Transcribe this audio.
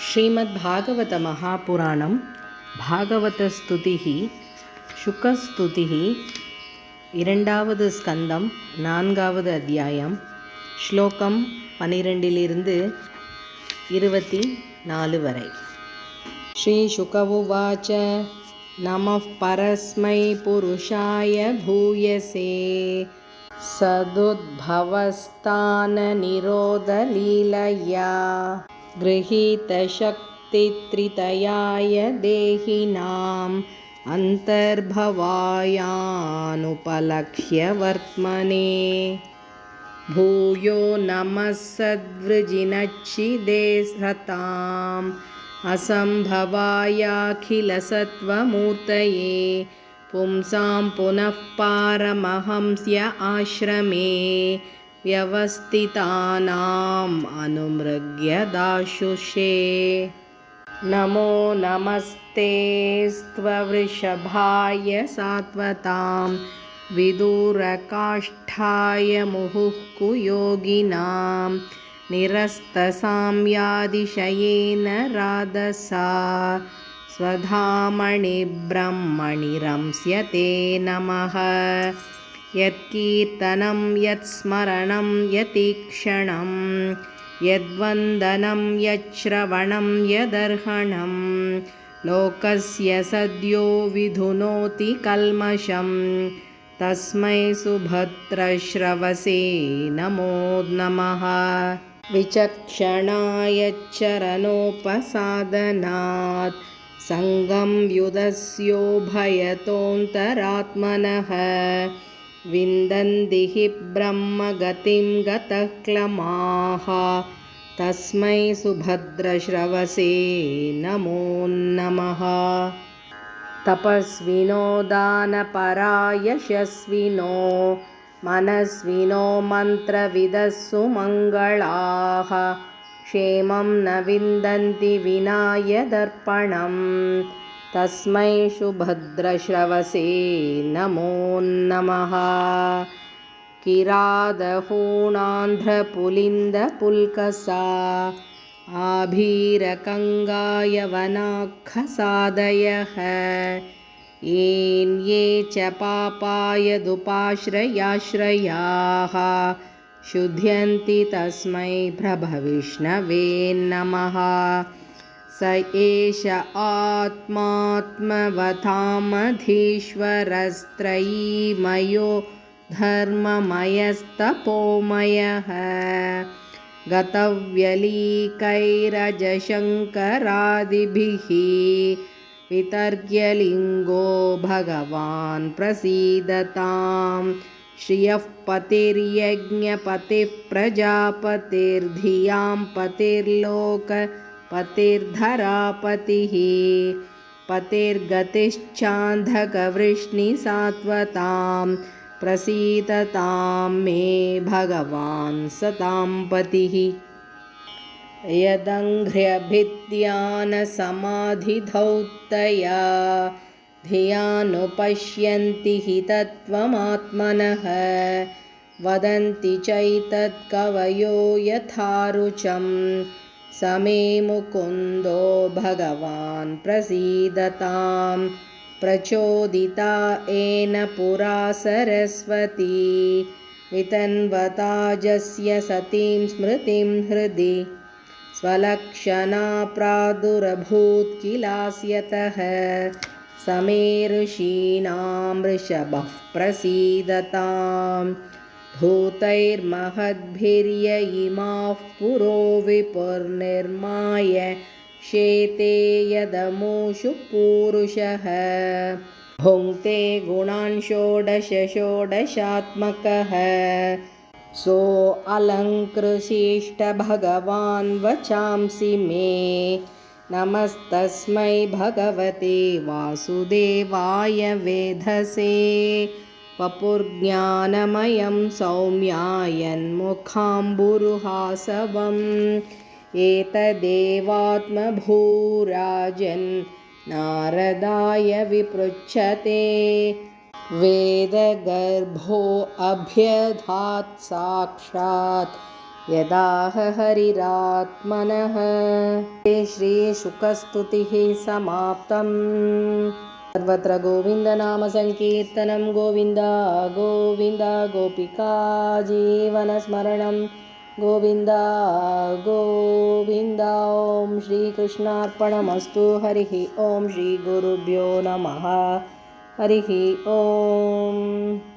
श्रीमद्भागवत महापुराणं भागवतस्तुतिः शुकस्तुतिः இரண்டாவது ஸ்கந்தம் 4வது அத்தியாயம் ஸ்லோகம் 12 24 வரை. ஸ்ரீ சுக உவாச்ச நமः பரஸ்மை புருஷாய பூயசே சதுத்பவஸ்தான நிரோத லீலயா गृहीतशक्तित्रितयाय देहिनाम् अन्तर्भवायानुपलक्ष्य वर्त्मने भूयो नमः सद्वृजिनच्छिदे सताम् असम्भवायाखिलसत्त्वमूर्तये पुंसां पुनः पारमहंस्य आश्रमे व्यवस्थितानाम् अनुमृग्य दाशुषे नमो नमस्ते स्त्ववृषभाय सात्वतां विदुरकाष्ठाय मुहुः योगिनां निरस्तसाम्यादिशयेन राधसा स्वधामणि ब्रह्मणि रंस्यते नमः यत्कीर्तनं यत्स्मरणं यतीक्षणं यद्वन्दनं यच्छ्रवणं यदर्हणं लोकस्य सद्यो विधुनोति कल्मषं तस्मै सुभद्रश्रवसे नमो नमः विचक्षणाय चरणोपसादनात् सङ्गं व्युदस्योभयतोऽन्तरात्मनः विन्दन्ति हि ब्रह्मगतिं गतः क्लमाः तस्मै सुभद्रश्रवसे नमो नमः तपस्विनो दानपरा यशस्विनो मनस्विनो मन्त्रविदः सुमङ्गलाः क्षेमं न विन्दन्ति विना यदर्पणम् तस्मै सुभद्रश्रवसे नमो नमः किरातहूणान्ध्रपुलिन्दपुल्कसा आभीरकङ्गायवनाखसादयः ये च पापायदुपाश्रयाश्रयाः शुध्यन्ति तस्मै प्रभविष्णवे नमः स एष आत्मात्मवतामधीश्वरस्त्रयीमयो धर्ममयस्तपोमयः गतव्यलीकैरजशङ्करादिभिः वितर्क्यलिङ्गो भगवान् प्रसीदतां श्रियः पतिर्यज्ञपतिः प्रजापतिर्धियां पतिर्धरापतिः पतिर्गतिश्चान्धकवृष्णिसात्वतां प्रसीदतां मे भगवान् सतां पतिः यदङ्घ्र्यभिद्यानसमाधिधौतया धियानुपश्यन्ति हि तत्त्वमात्मनः वदन्ति चैतत्कवयो यथारुचं स मे मुकुन्दो भगवान् प्रसीदतां प्रचोदिता येन पुरा सरस्वती वितन्वताजस्य सतीं स्मृतिं हृदि स्वलक्षणा प्रादुरभूत् किलास्यतः स मे ऋषीणां वृषभः प्रसीदताम् भूतैर्महद्भिर्य इमाः पुरो विपुर्निर्माय शेते यदमुषु पूरुषः भुङ्क्ते गुणान् षोडशात्मकः सोऽलङ्कृशिष्ट भगवान् वचांसि मे नमस्तस्मै भगवते वासुदेवाय वेधसे वपुर्ज्ञानमयं सौम्यायन्मुखाम्बुरुहासवम् एतदेवात्मभूराजन् नारदाय विपृच्छते वेदगर्भोऽभ्यधात् साक्षात् यदाह हरिरात्मनः। श्रीशुकस्तुतिः समाप्तम्। सर्वत्र गोविन्दनामसङ्कीर्तनं गोविन्द गोविन्द गोपिका जीवनस्मरणं गोविन्द गोविन्द। ॐ श्रीकृष्णार्पणमस्तु। हरिः ॐ। श्रीगुरुभ्यो नमः। हरिः ॐ।